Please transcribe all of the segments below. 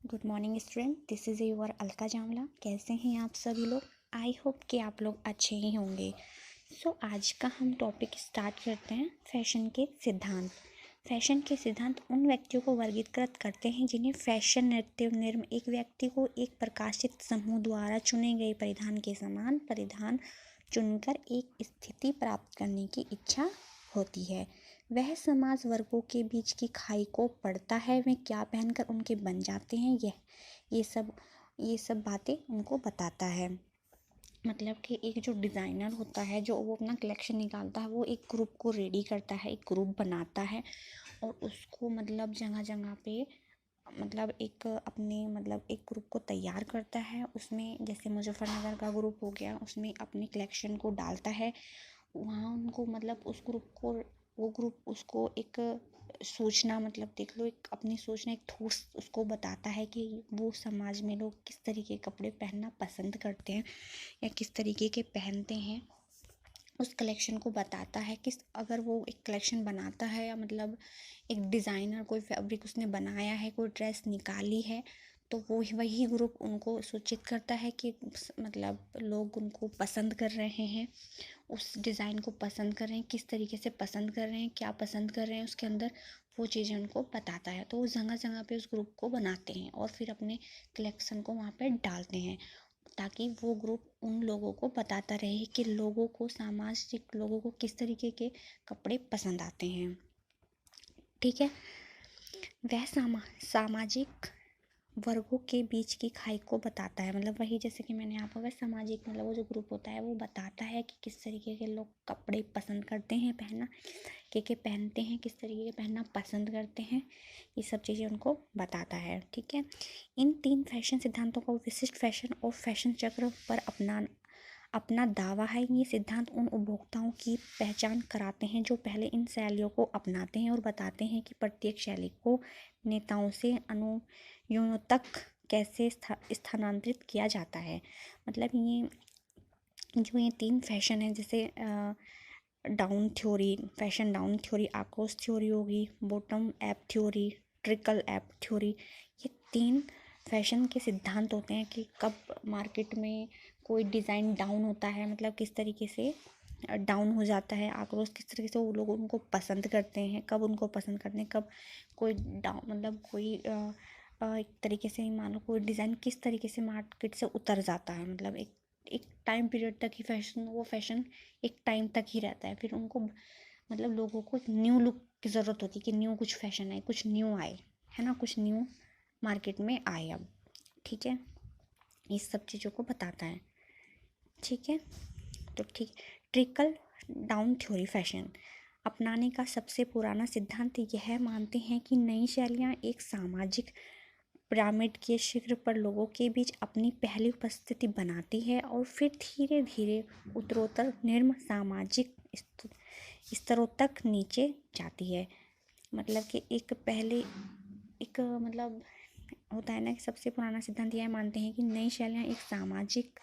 Good morning student, this is your Alka Jamla. कैसे हैं आप सभी लोग? आई होप कि आप लोग अच्छे ही होंगे। आज का हम टॉपिक स्टार्ट करते हैं। फैशन के सिद्धांत। फैशन के सिद्धांत उन व्यक्तियों को वर्गीकृत करते हैं जिन्हें फैशन नृत्य निर्म एक व्यक्ति को एक प्रकाशित समूह द्वारा चुने गए परिधान के समान परिधान चुनकर एक स्थिति प्राप्त करने की इच्छा होती है। वह समाज वर्गों के बीच की खाई को पढ़ता है, वे क्या पहनकर उनके बन जाते हैं, ये सब बातें उनको बताता है। मतलब कि एक जो डिज़ाइनर होता है, जो वो अपना कलेक्शन निकालता है, वो एक ग्रुप को रेडी करता है, एक ग्रुप बनाता है और उसको मतलब जगह जगह पे मतलब एक ग्रुप को तैयार करता है। उसमें जैसे मुजफ्फरनगर का ग्रुप हो गया, उसमें अपनी कलेक्शन को डालता है। वहाँ उनको मतलब उस ग्रुप को वो ग्रुप उसको एक सूचना मतलब देख लो, एक अपनी सूचना एक थॉट्स उसको बताता है कि वो समाज में लोग किस तरीके के कपड़े पहनना पसंद करते हैं या किस तरीके के पहनते हैं। उस कलेक्शन को बताता है कि अगर वो एक कलेक्शन बनाता है या मतलब एक डिज़ाइनर कोई फैब्रिक उसने बनाया है, कोई ड्रेस निकाली है, तो वो वही ग्रुप उनको सूचित करता है कि मतलब लोग उनको पसंद कर रहे हैं, उस डिज़ाइन को पसंद कर रहे हैं, किस तरीके से पसंद कर रहे हैं, क्या पसंद कर रहे हैं उसके अंदर, वो चीज़ें उनको बताता है। तो वो जगह जगह पे उस ग्रुप को बनाते हैं और फिर अपने कलेक्शन को वहाँ पे डालते हैं, ताकि वो ग्रुप उन लोगों को बताता रहे कि लोगों को सामाजिक लोगों को किस तरीके के कपड़े पसंद आते हैं। ठीक है। वह सामाजिक वर्गों के बीच की खाई को बताता है। मतलब वही जैसे कि मैंने आपको वह सामाजिक मतलब वो जो ग्रुप होता है वो बताता है कि किस तरीके के लोग कपड़े पसंद करते हैं पहनना, के पहनते हैं, किस तरीके के पहनना पसंद करते हैं, ये सब चीज़ें उनको बताता है। ठीक है। इन 3 फैशन सिद्धांतों को विशिष्ट फैशन और फैशन चक्र पर अपना दावा है। ये सिद्धांत उन उपभोक्ताओं की पहचान कराते हैं जो पहले इन शैलियों को अपनाते हैं और बताते हैं कि प्रत्येक शैली को नेताओं से अनुयायियों तक कैसे स्थानांतरित किया जाता है। मतलब ये 3 फैशन है, जैसे down theory, fashion down theory, आक्रोश थ्योरी होगी, bottom up theory, trickle up theory. ये 3 फैशन के सिद्धांत होते हैं कि कब मार्केट में कोई डिज़ाइन डाउन होता है, मतलब किस तरीके से डाउन हो जाता है, आक्रोश किस तरीके से वो लोग उनको पसंद करते हैं, कब उनको पसंद करते हैं, कब कोई डाउन मतलब कोई एक तरीके से मान लो कोई डिज़ाइन किस तरीके से मार्केट से उतर जाता है। मतलब एक एक टाइम पीरियड तक ही वो फैशन एक टाइम तक ही रहता है, फिर उनको मतलब लोगों को एक न्यू लुक की ज़रूरत होती है कि न्यू कुछ फैशन आए, कुछ न्यू आए, है ना, कुछ न्यू मार्केट में आए अब। ठीक है। इस सब चीज़ों को बताता है। ठीक है। तो ठीक, ट्रिकल डाउन थ्योरी फैशन अपनाने का सबसे पुराना सिद्धांत यह मानते हैं कि नई शैलियाँ एक सामाजिक पिरामिड के शिखर पर लोगों के बीच अपनी पहली उपस्थिति बनाती है और फिर धीरे धीरे उत्तरोत्तर निम्न सामाजिक स्तरों तक नीचे जाती है। मतलब कि एक मतलब होता है ना कि सबसे पुराना सिद्धांत यह मानते हैं कि नई शैलियाँ एक सामाजिक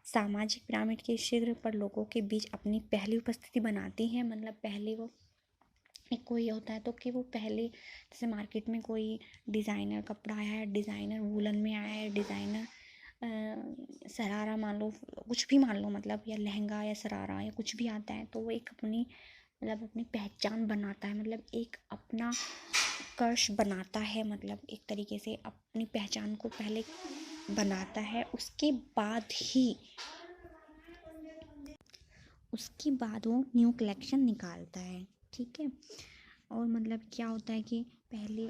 सामाजिक पिरामिड के शिखर पर लोगों के बीच अपनी पहली उपस्थिति बनाती है। मतलब पहले वो एक कोई होता है तो कि वो पहले जैसे मार्केट में कोई डिज़ाइनर कपड़ा आया है, डिज़ाइनर वूलन में आया है, डिज़ाइनर शरारा मान लो, कुछ भी मान लो, मतलब या लहंगा या शरारा या कुछ भी आता है, तो वो एक अपनी मतलब अपनी पहचान बनाता है, मतलब एक अपना कर्ष बनाता है, मतलब एक तरीके से अपनी पहचान को पहले बनाता है, उसके बाद वो न्यू कलेक्शन निकालता है। ठीक है। और मतलब क्या होता है कि पहले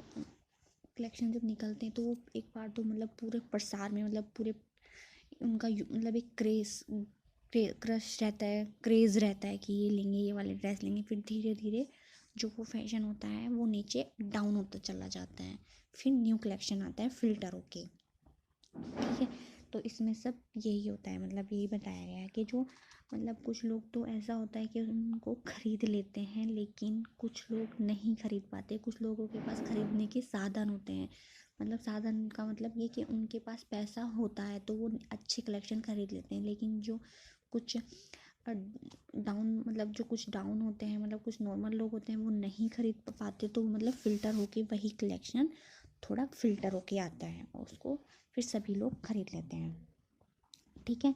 कलेक्शन जब निकलते हैं तो वो एक बार तो मतलब पूरे प्रसार में मतलब पूरे उनका मतलब एक क्रश रहता है, क्रेज़ रहता है कि ये लेंगे, ये वाले ड्रेस लेंगे। फिर धीरे धीरे जो वो फैशन होता है वो नीचे डाउन होता चला जाता है, फिर न्यू कलेक्शन आता है फिल्टर होके। ठीक है। तो इसमें सब यही होता है, मतलब यही बताया गया है कि जो मतलब कुछ लोग तो ऐसा होता है कि उनको ख़रीद लेते हैं, लेकिन कुछ लोग नहीं ख़रीद पाते। कुछ लोगों के पास ख़रीदने के साधन होते हैं, मतलब साधन का मतलब ये कि उनके पास पैसा होता है तो वो अच्छी कलेक्शन ख़रीद लेते हैं, लेकिन जो कुछ डाउन मतलब जो कुछ डाउन होते हैं, मतलब कुछ नॉर्मल लोग होते हैं, वो नहीं ख़रीद पाते, तो मतलब फ़िल्टर होके वही कलेक्शन थोड़ा फिल्टर होके आता है और उसको फिर सभी लोग खरीद लेते हैं। ठीक है।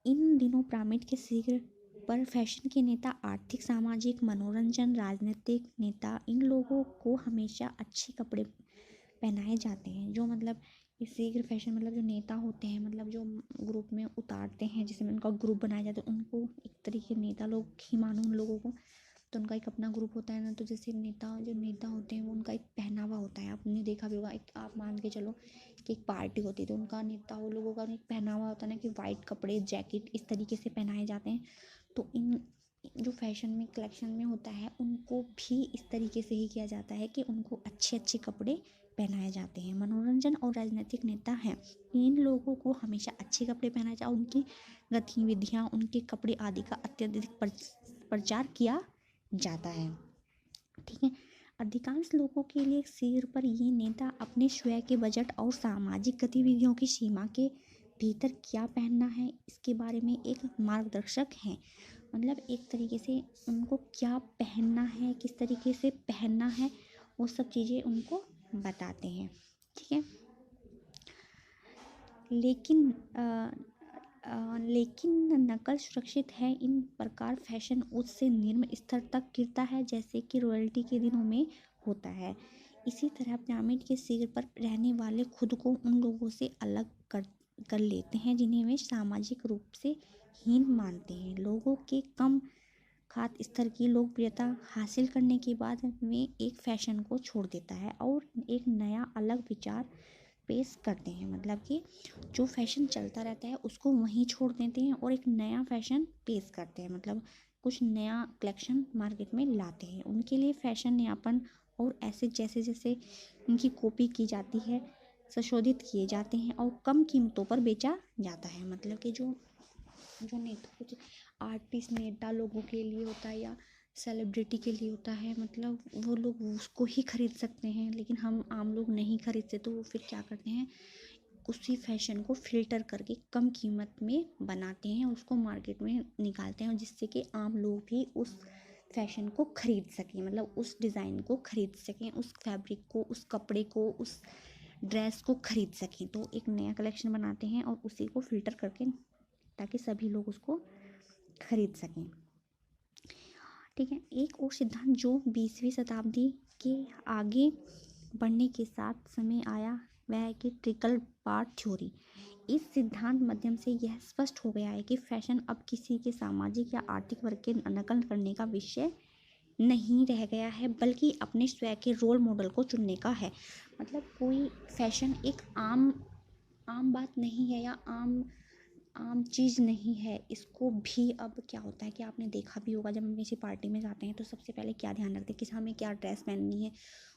इन दिनों पिरामिड के शिखर पर फैशन के नेता, आर्थिक, सामाजिक, मनोरंजन, राजनीतिक नेता, इन लोगों को हमेशा अच्छे कपड़े पहनाए जाते हैं। जो मतलब इस शीघ्र फैशन मतलब जो नेता होते हैं, मतलब जो ग्रुप में उतारते हैं, जिसमें उनका ग्रुप बनाया जाता है, उनको एक तरीके नेता लोग ही मानो उन लोगों को। तो उनका एक अपना ग्रुप होता है ना, तो जैसे जो नेता होते हैं वो उनका एक पहनावा होता है। आपने देखा भी होगा, एक आप मान के चलो कि एक पार्टी होती है तो उनका नेता वो लोगों का एक पहनावा होता है ना, कि वाइट कपड़े, जैकेट इस तरीके से पहनाए जाते हैं। तो इन जो फैशन में कलेक्शन में होता है, उनको भी इस तरीके से ही किया जाता है कि उनको अच्छे अच्छे कपड़े पहनाए जाते हैं। मनोरंजन और राजनीतिक नेता हैं, इन लोगों को हमेशा अच्छे कपड़े पहनाए जाए, उनकी गतिविधियाँ, उनके कपड़े आदि का अत्यधिक प्रचार किया जाता है। ठीक है। अधिकांश लोगों के लिए सिर पर ये नेता अपने स्वयं के बजट और सामाजिक गतिविधियों की सीमा के भीतर क्या पहनना है इसके बारे में एक मार्गदर्शक है। मतलब एक तरीके से उनको क्या पहनना है, किस तरीके से पहनना है, वो सब चीज़ें उनको बताते हैं। ठीक है। लेकिन नकल सुरक्षित है। इन प्रकार फैशन उच्च से निम्न स्तर तक गिरता है, जैसे कि रॉयल्टी के दिनों में होता है। इसी तरह पिरामिड के सिर पर रहने वाले खुद को उन लोगों से अलग कर लेते हैं जिन्हें वे सामाजिक रूप से हीन मानते हैं। लोगों के कम खाद्य स्तर की लोकप्रियता हासिल करने के बाद वे एक फैशन को छोड़ देता है और एक नया अलग विचार पेश करते हैं। मतलब कि जो फैशन चलता रहता है उसको वहीं छोड़ देते हैं और एक नया फैशन पेश करते हैं। मतलब कुछ नया कलेक्शन मार्केट में लाते हैं। उनके लिए फैशन नयापन और ऐसे जैसे जैसे उनकी कॉपी की जाती है, संशोधित किए जाते हैं और कम कीमतों पर बेचा जाता है। मतलब कि जो जो नेता, कुछ आर्टिस्ट नेता लोगों के लिए होता है या सेलिब्रिटी के लिए होता है, मतलब वो लोग उसको ही खरीद सकते हैं, लेकिन हम आम लोग नहीं खरीदते। तो वो फिर क्या करते हैं, उसी फैशन को फिल्टर करके कम कीमत में बनाते हैं, उसको मार्केट में निकालते हैं, जिससे कि आम लोग भी उस फैशन को खरीद सकें, मतलब उस डिज़ाइन को खरीद सकें, उस फैब्रिक को, उस कपड़े को, उस ड्रेस को खरीद सकें। तो एक नया कलेक्शन बनाते हैं और उसी को फिल्टर करके, ताकि सभी लोग उसको खरीद सकें। ठीक है। एक और सिद्धांत जो 20वीं शताब्दी के आगे बढ़ने के साथ समय आया वह है कि ट्रिकल पार्ट थ्योरी। इस सिद्धांत माध्यम से यह स्पष्ट हो गया है कि फैशन अब किसी के सामाजिक या आर्थिक वर्ग के नकल करने का विषय नहीं रह गया है, बल्कि अपने स्वयं के रोल मॉडल को चुनने का है। मतलब कोई फैशन एक आम बात नहीं है या आम चीज़ नहीं है। इसको भी अब क्या होता है कि आपने देखा भी होगा, जब हम किसी पार्टी में जाते हैं तो सबसे पहले क्या ध्यान रखते हैं कि हमें क्या ड्रेस पहननी है,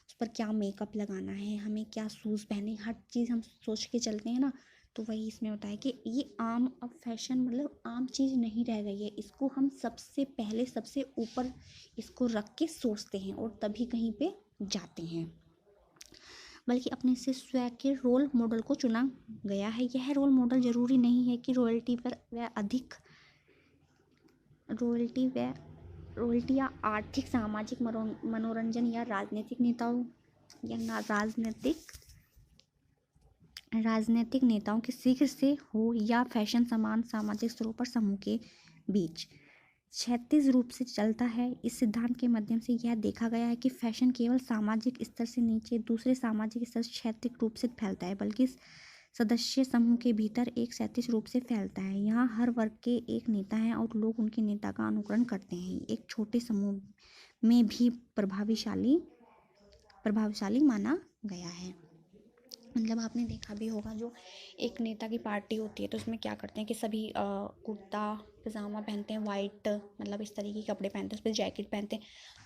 उस पर क्या मेकअप लगाना है, हमें क्या शूज़ पहने, हर चीज़ हम सोच के चलते हैं ना। तो वही इसमें होता है कि ये अब फैशन मतलब आम चीज़ नहीं रह गई है। इसको हम सबसे पहले सबसे ऊपर इसको रख के सोचते हैं और तभी कहीं पे जाते हैं। बल्कि अपने से स्वयं के रोल मॉडल को चुना गया है। यह रोल मॉडल जरूरी नहीं है कि रॉयल्टी या आर्थिक, सामाजिक, मनोरंजन या राजनीतिक नेताओं या राजनीतिक नेताओं के शीघ्र से हो या फैशन समान सामाजिक स्तरों पर समूह के बीच क्षैतिज रूप से चलता है। इस सिद्धांत के माध्यम से यह देखा गया है कि फैशन केवल सामाजिक स्तर से नीचे दूसरे सामाजिक स्तर से क्षैतिज रूप से फैलता है, बल्कि सदस्य समूह के भीतर एक क्षैतिज रूप से फैलता है। यहाँ हर वर्ग के एक नेता हैं और लोग उनके नेता का अनुकरण करते हैं। एक छोटे समूह में भी प्रभावशाली माना गया है। मतलब आपने देखा भी होगा, जो एक नेता की पार्टी होती है तो उसमें क्या करते हैं कि सभी कुर्ता पजामा पहनते हैं, वाइट, मतलब इस तरीके के कपड़े पहनते हैं, उस पर जैकेट पहनते हैं।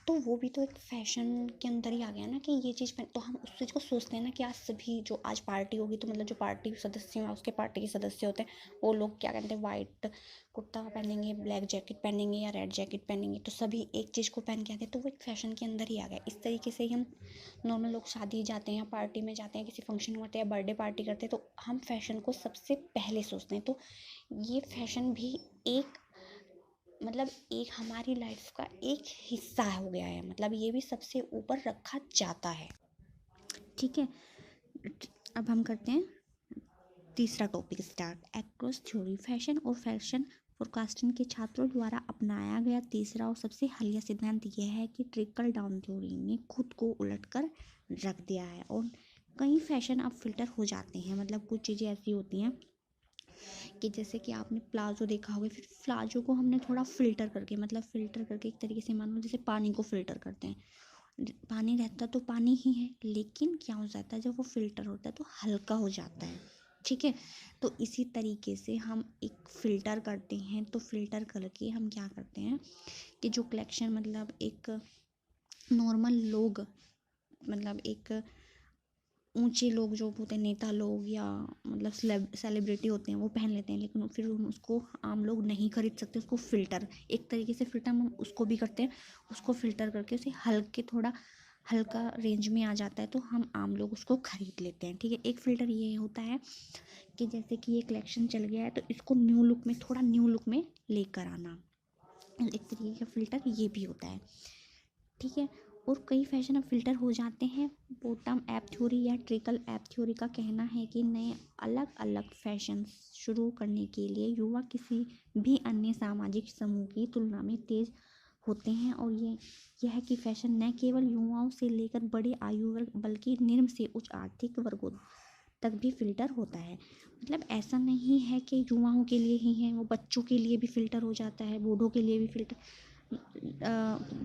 तो वो भी तो एक फैशन के अंदर ही आ गया ना कि ये चीज़ पहन। तो हम उस चीज़ को सोचते हैं ना कि आज सभी जो आज पार्टी होगी तो मतलब जो पार्टी सदस्य हैं, उसके पार्टी के सदस्य होते हैं, वो लोग क्या कहते हैं, वाइट कुर्ता पहनेंगे, ब्लैक जैकेट पहनेंगे या रेड जैकेट पहनेंगे। तो सभी एक चीज़ को पहन के आते हैं, तो वो एक फैशन के अंदर ही आ गया। इस तरीके से ही हम नॉर्मल लोग शादी जाते हैं, पार्टी में जाते हैं, किसी फंक्शन में होते हैं, बर्थडे पार्टी करते हैं, तो हम फैशन को सबसे पहले सोचते हैं। तो ये फैशन भी एक मतलब एक हमारी लाइफ का एक हिस्सा हो गया है। मतलब ये भी सबसे ऊपर रखा जाता है। ठीक है। अब हम करते हैं तीसरा topic start, across theory. Fashion और फैशन फोरकास्टिंग के छात्रों द्वारा अपनाया गया तीसरा और सबसे हालिया सिद्धांत यह है कि ट्रिकल डाउन थ्योरी ने खुद को उलट कर रख दिया है और कई फैशन अब फिल्टर हो जाते हैं। मतलब कुछ चीज़ें ऐसी होती हैं कि जैसे कि आपने प्लाजो देखा होगा, फिर प्लाजो को हमने थोड़ा फ़िल्टर करके, मतलब फ़िल्टर करके एक तरीके से मान लो जैसे पानी को फ़िल्टर करते हैं, पानी रहता तो पानी ही है, लेकिन क्या हो जाता है जब वो फ़िल्टर होता है तो हल्का हो जाता है। ठीक है, तो इसी तरीके से हम एक फ़िल्टर करते हैं, तो फ़िल्टर करके हम क्या करते हैं कि जो कलेक्शन, मतलब एक नॉर्मल लोग, मतलब एक ऊंचे लोग जो होते हैं, नेता लोग या मतलब सेलिब्रिटी होते हैं, वो पहन लेते हैं, लेकिन फिर हम उसको आम लोग नहीं खरीद सकते। उसको फ़िल्टर, एक तरीके से फ़िल्टर हम उसको भी करते हैं, उसको फ़िल्टर करके उसे हल्के, थोड़ा हल्का रेंज में आ जाता है तो हम आम लोग उसको खरीद लेते हैं। ठीक है, एक फ़िल्टर ये होता है कि जैसे कि ये कलेक्शन चल गया है तो इसको न्यू लुक में, थोड़ा न्यू लुक में लेकर आना, एक तरीके का फ़िल्टर ये भी होता है। ठीक है, और कई फैशन अब फिल्टर हो जाते हैं। बॉटम ऐप थ्योरी या ट्रिकल ऐप थ्योरी का कहना है कि नए अलग अलग फैशन शुरू करने के लिए युवा किसी भी अन्य सामाजिक समूह की तुलना में तेज होते हैं, और यह कि फैशन न केवल युवाओं से लेकर बड़े आयु वर्ग बल्कि निम्न से उच्च आर्थिक वर्गों तक भी फिल्टर होता है। मतलब ऐसा नहीं है कि युवाओं के लिए ही है, वो बच्चों के लिए भी फिल्टर हो जाता है, बूढ़ों के लिए भी फिल्टर,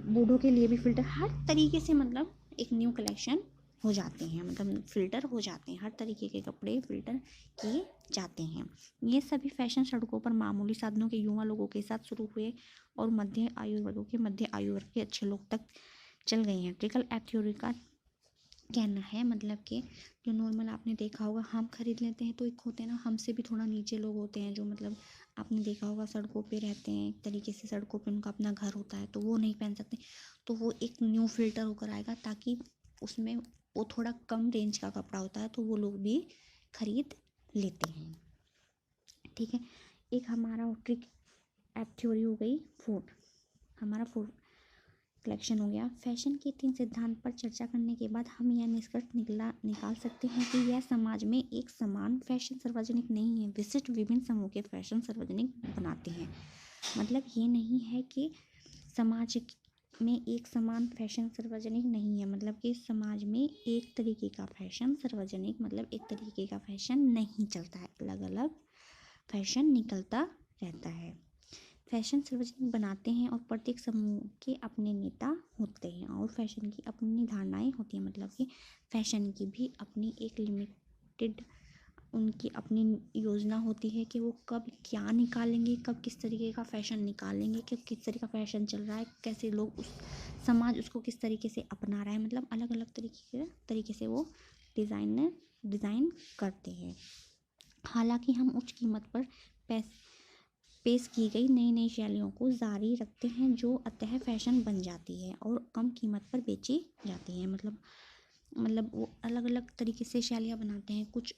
बूढ़ों के लिए भी फ़िल्टर, हर तरीके से मतलब एक न्यू कलेक्शन हो जाते हैं, मतलब फ़िल्टर हो जाते हैं, हर तरीके के कपड़े फ़िल्टर किए जाते हैं। ये सभी फैशन सड़कों पर मामूली साधनों के युवा लोगों के साथ शुरू हुए और मध्य आयु वर्गों के, मध्य आयु वर्ग के अच्छे लोग तक चल गए हैं। ट्रिकल ऐप थ्योरी का कहना है मतलब कि जो नॉर्मल आपने देखा होगा हम खरीद लेते हैं, तो एक होते हैं ना हमसे भी थोड़ा नीचे लोग होते हैं, जो मतलब आपने देखा होगा सड़कों पे रहते हैं, एक तरीके से सड़कों पे उनका अपना घर होता है तो वो नहीं पहन सकते, तो वो एक न्यू फिल्टर होकर आएगा ताकि उसमें वो थोड़ा कम रेंज का कपड़ा होता है तो वो लोग भी खरीद लेते हैं। ठीक है, एक हमारा ट्रिक ऐप थ्योरी हो गई फोर, हमारा फोर कलेक्शन हो गया। फैशन के तीन सिद्धांत पर चर्चा करने के बाद हम यह निष्कर्ष निकाल सकते हैं कि यह समाज में एक समान फैशन सार्वजनिक नहीं है, विशिष्ट विभिन्न समूह के फैशन सार्वजनिक बनाते हैं। मतलब ये नहीं है कि समाज में एक समान फैशन सार्वजनिक नहीं है, मतलब कि समाज में एक तरीके का फैशन सार्वजनिक, मतलब एक तरीके का फैशन नहीं चलता है, अलग अलग फैशन निकलता रहता है। फैशन सार्वजनिक बनाते हैं और प्रत्येक समूह के अपने नेता होते हैं और फैशन की अपनी धारणाएं होती हैं। मतलब कि फैशन की भी अपनी एक लिमिटेड, उनकी अपनी योजना होती है कि वो कब क्या निकालेंगे, कब किस तरीके का फ़ैशन निकालेंगे, कि किस तरीके का फ़ैशन चल रहा है, कैसे लोग उस समाज उसको किस तरीके से अपना रहा है, मतलब अलग अलग तरीके से वो डिज़ाइन करते हैं। हालांकि हम उच्च कीमत पर पेश की गई नई नई शैलियों को जारी रखते हैं जो अतः फैशन बन जाती है और कम कीमत पर बेची जाती है। मतलब वो अलग अलग तरीके से शैलियाँ बनाते हैं, कुछ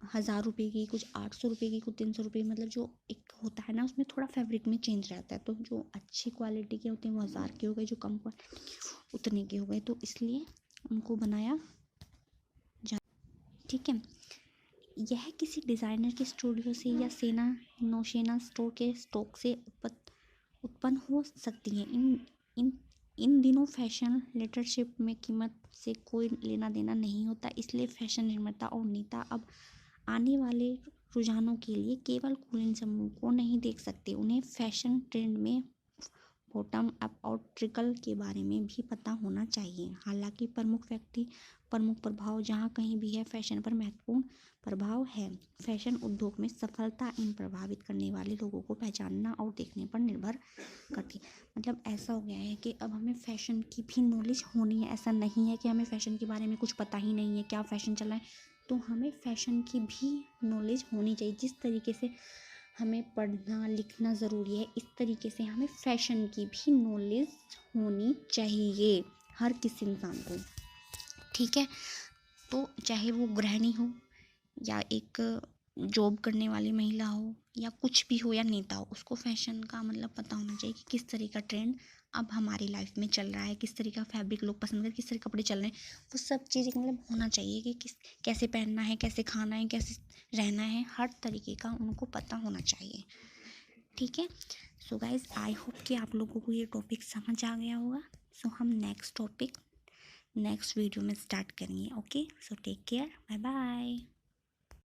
1000 रुपये की, कुछ 800 रुपये की, कुछ 300 रुपये, मतलब जो एक होता है ना उसमें थोड़ा फैब्रिक में चेंज रहता है, तो जो अच्छी क्वालिटी के होते हैं वो 1000 के हो गए, जो कम क्वालिटी उतने के हो गए, तो इसलिए उनको बनाया जा। ठीक है, यह किसी डिज़ाइनर के स्टूडियो से या नौसेना स्टोर के स्टॉक से उत्पन्न हो सकती हैं। इन इन दिनों फैशन लीडरशिप में कीमत से कोई लेना देना नहीं होता, इसलिए फैशन निर्माता और नेता अब आने वाले रुझानों के लिए केवल कुलीन समूह को नहीं देख सकते, उन्हें फैशन ट्रेंड में बॉटम अप और ट्रिकल के बारे में भी पता होना चाहिए। हालांकि प्रमुख प्रभाव जहाँ कहीं भी है, फैशन पर महत्वपूर्ण प्रभाव है। फैशन उद्योग में सफलता इन प्रभावित करने वाले लोगों को पहचानना और देखने पर निर्भर करती है। मतलब ऐसा हो गया है कि अब हमें फ़ैशन की भी नॉलेज होनी है, ऐसा नहीं है कि हमें फ़ैशन के बारे में कुछ पता ही नहीं है, क्या फ़ैशन चला है, तो हमें फ़ैशन की भी नॉलेज होनी चाहिए। जिस तरीके से हमें पढ़ना लिखना ज़रूरी है, इस तरीके से हमें फ़ैशन की भी नॉलेज होनी चाहिए हर किसी इंसान को। ठीक है, तो चाहे वो गृहिणी हो या एक जॉब करने वाली महिला हो या कुछ भी हो या नेता हो, उसको फैशन का मतलब पता होना चाहिए कि किस तरह का ट्रेंड अब हमारी लाइफ में चल रहा है, किस तरह का फैब्रिक लोग पसंद करते, किस तरह कपड़े चल रहे हैं, वो सब चीज़ें मतलब होना चाहिए कि किस कैसे पहनना है, कैसे खाना है, कैसे रहना है, हर तरीके का उनको पता होना चाहिए। ठीक है। सो गाइज आई होप कि आप लोगों को ये टॉपिक समझ आ गया होगा। सो हम नेक्स्ट वीडियो में स्टार्ट करेंगे। Okay, so take care, bye bye.